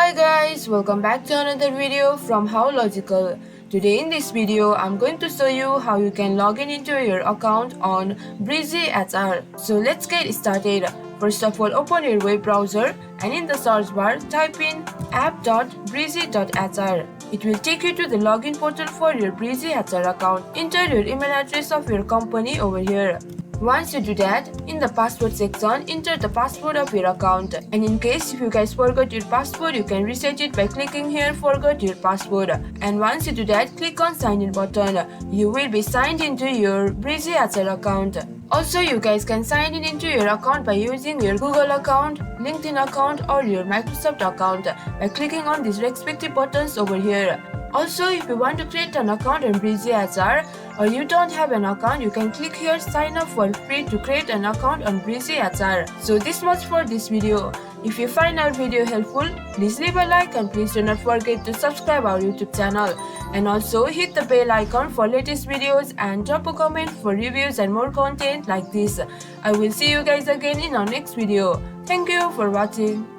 Hi guys, welcome back to another video from How Logical. Today in this video, I'm going to show you how you can log in into your account on Breezy HR. So let's get started. First of all, open your web browser and in the search bar, type in app.breezy.hr. It will take you to the login portal for your Breezy HR account. Enter your email address of your company over here. Once you do that, in the password section, enter the password of your account. And in case if you guys forgot your password, you can reset it by clicking here forgot your password. And once you do that, click on sign in button. You will be signed into your Breezy HR account. Also, you guys can sign in into your account by using your Google account, LinkedIn account or your Microsoft account by clicking on these respective buttons over here. Also, if you want to create an account on Breezy HR or you don't have an account, you can click here sign up for free to create an account on Breezy HR. So this much for this video. If you find our video helpful, please leave a like and please do not forget to subscribe our YouTube channel. And also hit the bell icon for latest videos and drop a comment for reviews and more content like this. I will see you guys again in our next video. Thank you for watching.